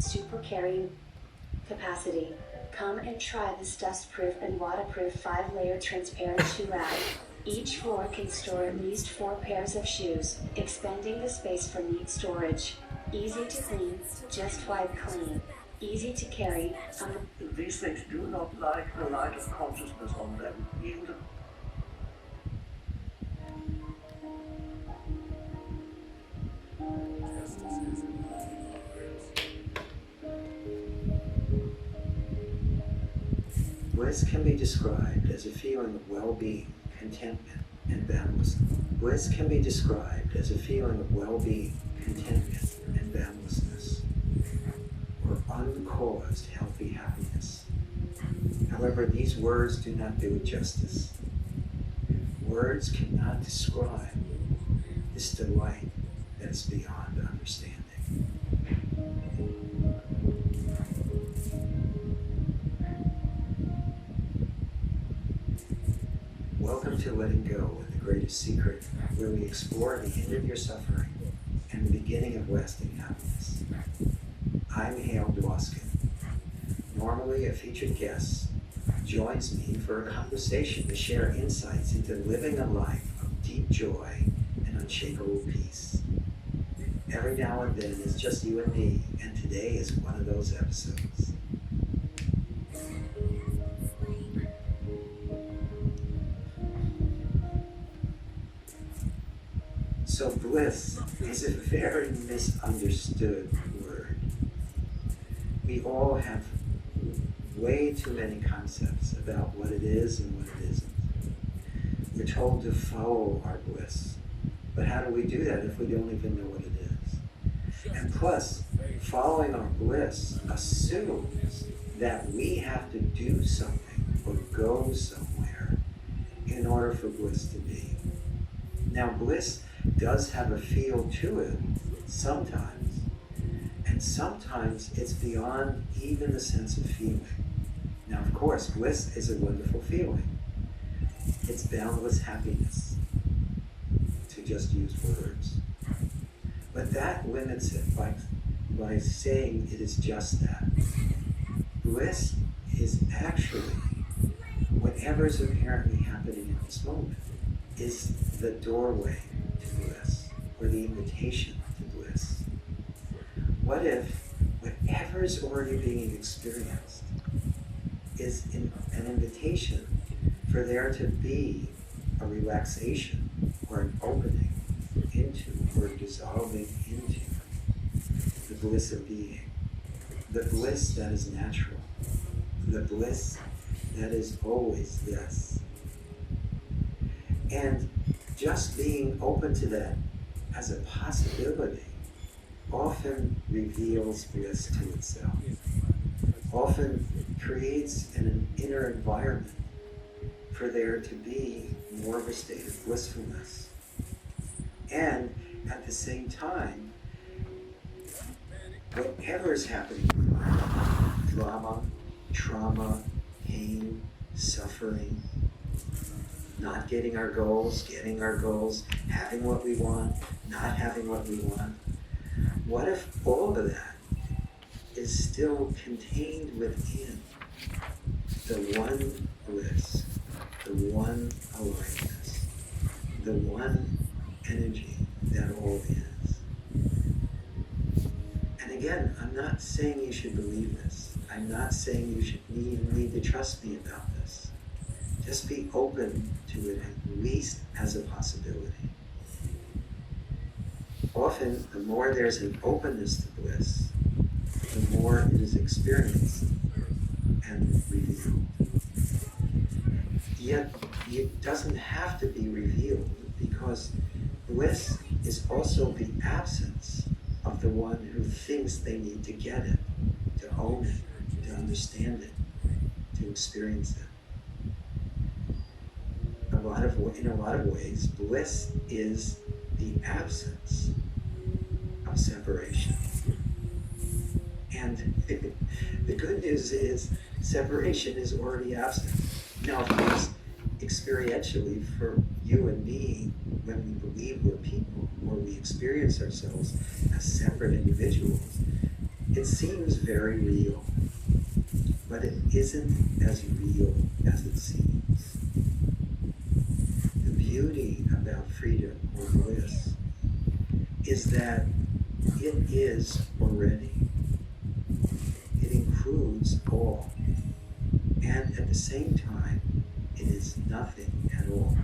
super carrying capacity. Come and try this dust-proof and waterproof 5-layer transparent shoe rack. Each floor can store at least 4 pairs of shoes, expanding the space for neat storage. Easy to clean, just wipe clean. Easy to carry. These things do not like the light of consciousness on them, even Bliss can be described as a feeling of well-being, contentment, and boundlessness. Bliss can be described as a feeling of well-being, contentment, and boundlessness, or uncaused healthy happiness. However, these words do not do it justice. Words cannot describe this delight that is beyond understanding. Welcome to Letting Go and the Greatest Secret, where we explore the end of your suffering and the beginning of lasting happiness. I'm Hale Dwoskin. Normally, a featured guest joins me for a conversation to share insights into living a life of deep joy and unshakable peace. Every now and then, it's just you and me, and today is one of those episodes. So bliss is a very misunderstood word. We all have way too many concepts about what it is and what it isn't. We're told to follow our bliss. But how do we do that if we don't even know what it is? And plus, following our bliss assumes that we have to do something or go somewhere in order for bliss to be. Now, bliss does have a feel to it sometimes, and sometimes it's beyond even the sense of feeling. Now, of course, bliss is a wonderful feeling. It's boundless happiness, to just use words. But that limits it by saying it is just that. Bliss is actually whatever is apparently happening at this moment is the doorway to bliss, or the invitation to bliss. What if whatever is already being experienced is an invitation for there to be a relaxation or an opening into or dissolving into the bliss of being, the bliss that is natural, the bliss that is always this. And just being open to that as a possibility often reveals bliss to itself, often creates an inner environment for there to be more of a state of blissfulness. And at the same time, whatever is happening, drama, trauma, pain, suffering, not getting our goals, getting our goals, having what we want, not having what we want. What if all of that is still contained within the one bliss, the one aliveness, the one energy that all is? And again, I'm not saying you should believe this. I'm not saying you should need to trust me about this. Just be open to it, at least as a possibility. Often, the more there's an openness to bliss, the more it is experienced and revealed. Yet, it doesn't have to be revealed, because bliss is also the absence of the one who thinks they need to get it, to own it, to understand it, to experience it. In a lot of ways, bliss is the absence of separation. And the good news is separation is already absent. Now, of course, experientially for you and me, when we believe we're people, or we experience ourselves as separate individuals, It seems very real, but it isn't as real as it seems. The beauty about freedom or bliss is that it is already. It includes all, and at the same time, it is nothing at all.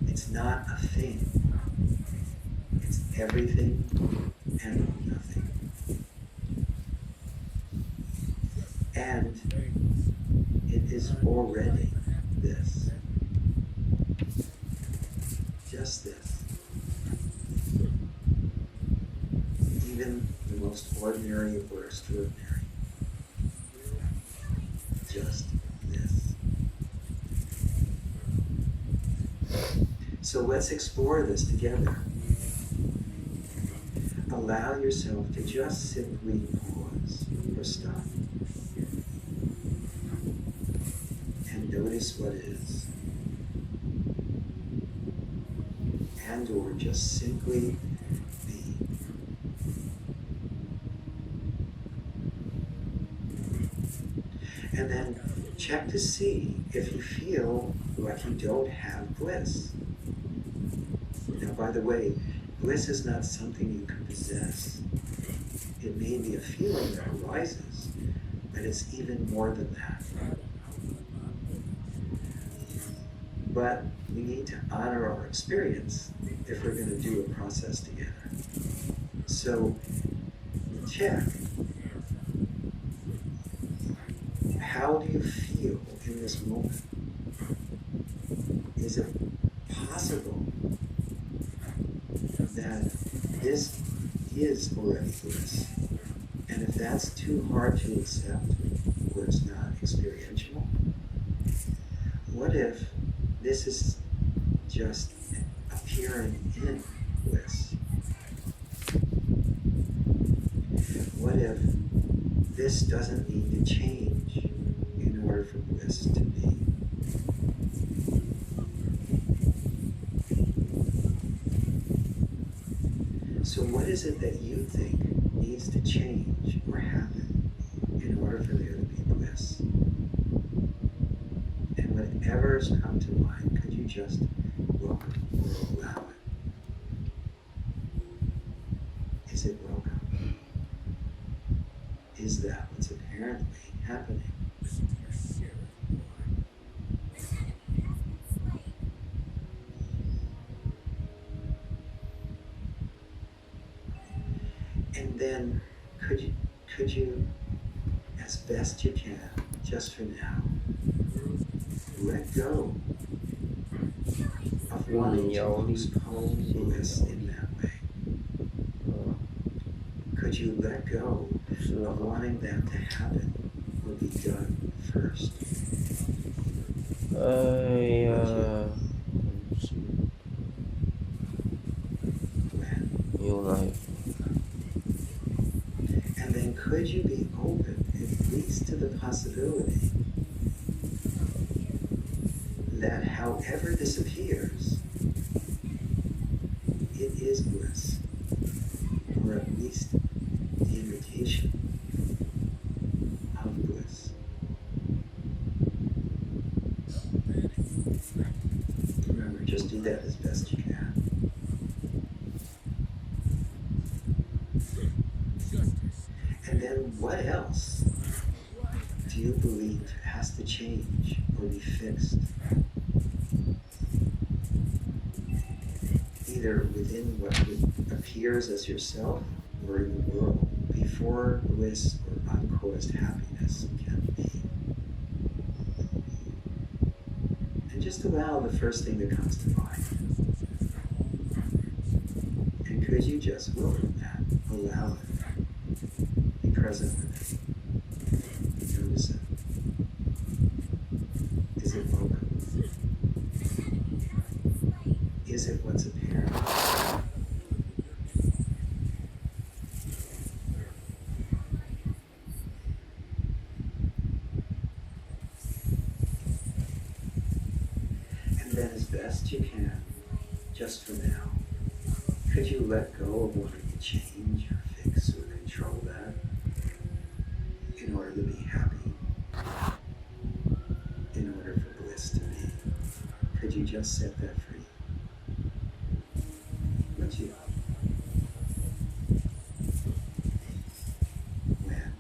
It's not a thing. It's everything and nothing. And it is already this. Just this. Even the most ordinary or extraordinary. Just this. So let's explore this together. Allow yourself to just simply pause or stop and notice what is, and or just simply be. And then check to see if you feel like you don't have bliss. Now, by the way, bliss is not something you can possess. It may be a feeling that arises, but it's even more than that. But we need to honor our experience if we're going to do a process together. So, check. How do you feel in this moment? Is it possible that this is already bliss? And if that's too hard to accept, or it's not experiential, what if this is just appearing in bliss? What if this doesn't need to change in order for bliss to be? So what is it that you think needs to change or happen in order for there to be bliss? And whatever's come to mind, could you just welcome or allow it? Is it welcome? Is that what's apparently happening? And then could you, as best you can, just for now, let go of wanting to postpone bliss in that way? Could you let go of wanting that to happen or be done first? When? And then could you be open at least to the possibility that however this appears, it is bliss, or at least the invitation of bliss. Remember, just do that as best you can. And then what else do you believe has to change or be fixed? Either within what appears as yourself or in the world before bliss or uncaused happiness can be. And just allow the first thing that comes to mind. And could you just welcome that? Allow it. Be present with it. Notice it. Is it welcome? Is it what's apparent? And then as best you can, just for now, could you let go of wanting to change or fix or control that? in order to be happy, in order for bliss to be. Could you just set that free? Would you? When?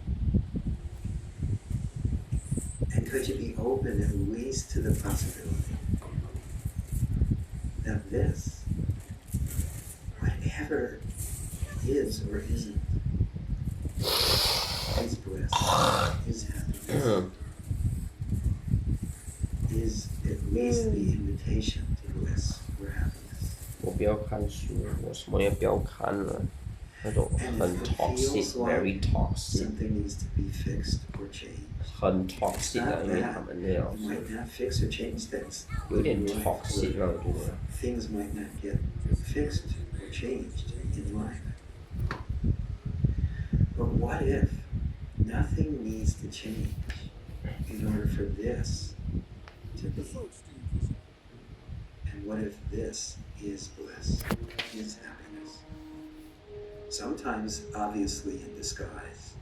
And could you be open at least to the possibility that this, whatever is or isn't, is bliss, is happiness, is at least the invitation to bliss or happiness. 我不要看书，我什么也不要看了，那种 And 很 if it toxic, feels very like toxic， something needs to be fixed or changed, 很 toxic 的，因为他们那样 you might not fix or change things. 有点 toxic 了，我觉得。 Things might not get fixed or changed in life. But what if nothing needs to change in order for this to be? And what if this is bliss, is happiness? Sometimes, obviously, in disguise.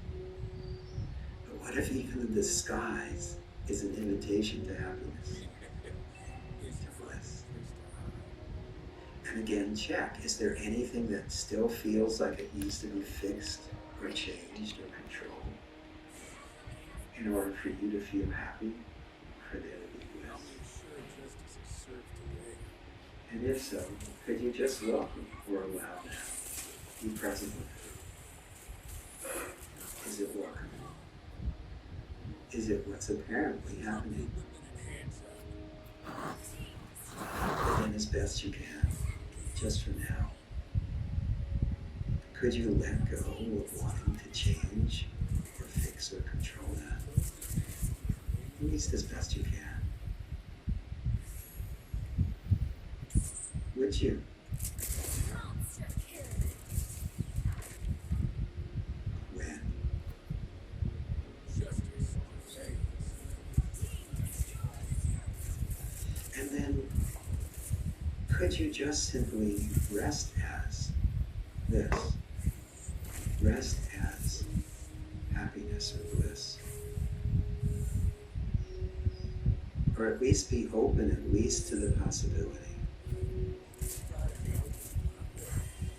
But what if even the disguise is an invitation to happiness, to bliss? And again, check, is there anything that still feels like it needs to be fixed or changed or controlled in order for you to feel happy, for there to be bliss? And if so, could you just welcome or allow that? Be present with it. Is it welcome? Is it what's apparently happening? But then as best you can, just for now, could you let go of wanting to change or fix or control that? At least as best you can. Would you? When? And then, could you just simply rest as this? Rest as happiness or bliss? Or at least be open at least to the possibility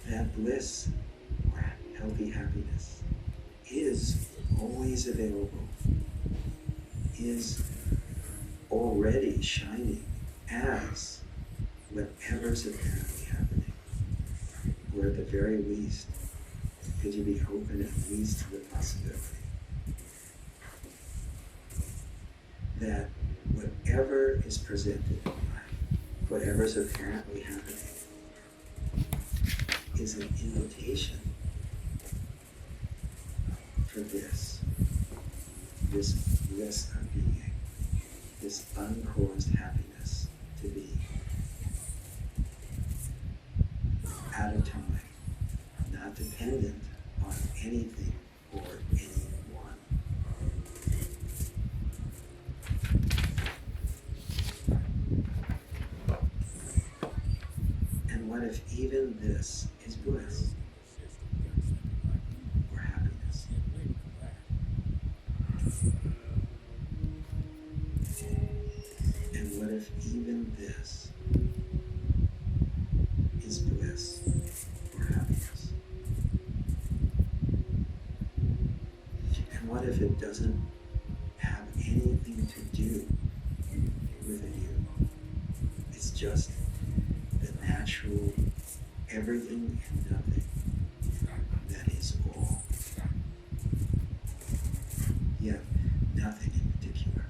that bliss or healthy happiness is always available, is already shining as whatever's apparently happening. Or at the very least, could you be open at least to the possibility that whatever is presented in life, whatever's apparently happening, is an invitation for this bliss of being, this uncaused happiness to be out of time, not dependent on anything or anyone. And what if even this is bliss or happiness? And what if even this is bliss or happiness? And what if it doesn't have anything to do with you? It's just the natural everything and nothing that is all. Yet nothing in particular.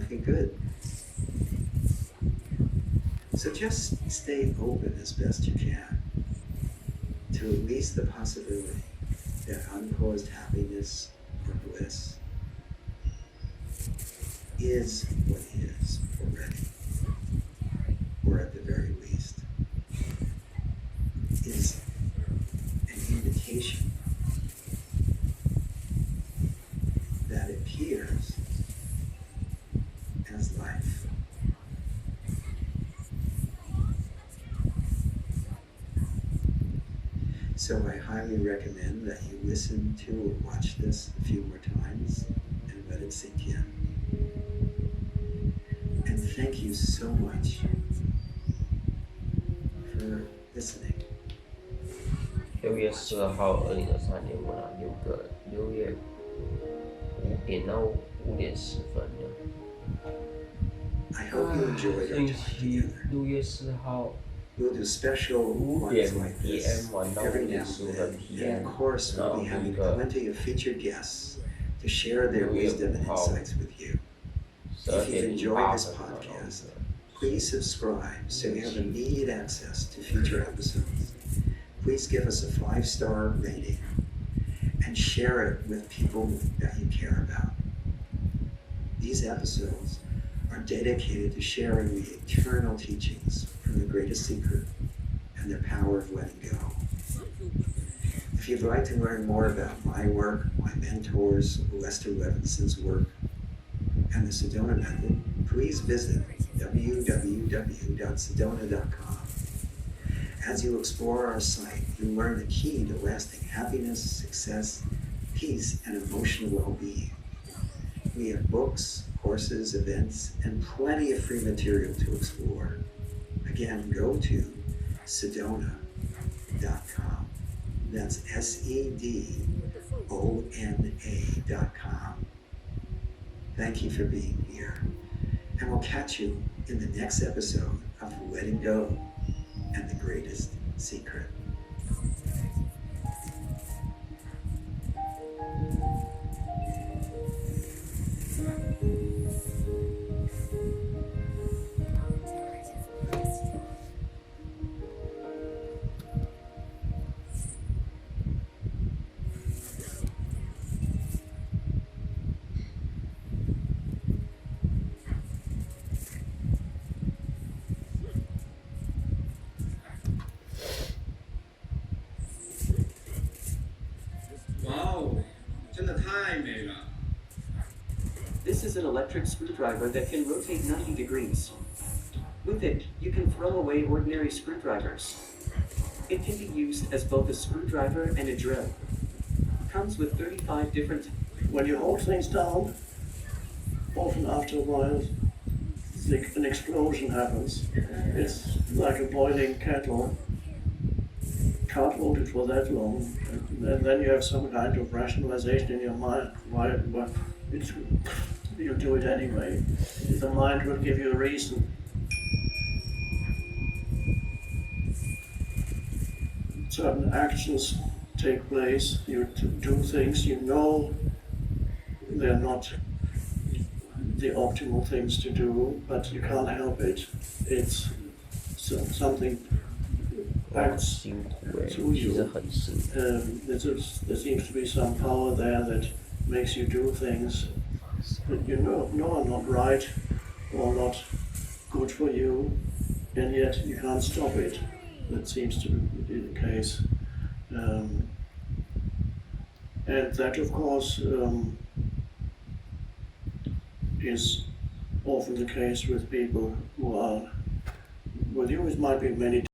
Okay, good. So just stay open as best you can to at least the possibility that uncaused happiness or bliss is what is already, or at the very least, is an invitation that appears as life. So I highly recommend that you listen to or watch this a few more times and let it sink in. And thank you so much for listening. 6月12号2023年晚上6月5点到5点10分呢。 I hope you enjoyed our 星 time 期 together. 6月4号 We'll do special 5 ones 点 like this PM 玩到 every 5点 now 15 and 分 then. And PM， of course, 然 we'll 后 be having 一个 plenty of featured guests to share their 6月 wisdom and 5号 insights with you. 12 If 点 you've 08 enjoyed this 分，然后 podcast, please subscribe so you have immediate access to future episodes. Please give us a 5-star rating and share it with people that you care about. These episodes are dedicated to sharing the eternal teachings from the greatest secret and the power of letting go. If you'd like to learn more about my work, my mentors, Lester Levinson's work, and the Sedona Method, please visit www.sedona.com. As you explore our site, you'll learn the key to lasting happiness, success, peace, and emotional well-being. We have books, courses, events, and plenty of free material to explore. Again, go to sedona.com. That's SEDONA.com. Thank you for being here, and we'll catch you in the next episode of Letting Go and the Greatest Secret. Wow, 真的太美了。 This is an electric screwdriver that can rotate 90 degrees. With it, you can throw away ordinary screwdrivers. It can be used as both a screwdriver and a drill. Comes with 35 different... When you hold things down, often after a while, an explosion happens. It's like a boiling kettle. Can't hold it for that long, and then you have some kind of rationalization in your mind. Why you do it anyway? The mind will give you a reason. Certain actions take place. You do things you know they're not the optimal things to do, but you can't help it. It's something 哇， acts 辛苦哎， through 其实 you. 很辛苦。 There seems to be some power there that makes you do things that you know are not right or not good for you, and yet you can't stop it. That seems to be the case. And that, of course, is often the case with people who are, with you it might be many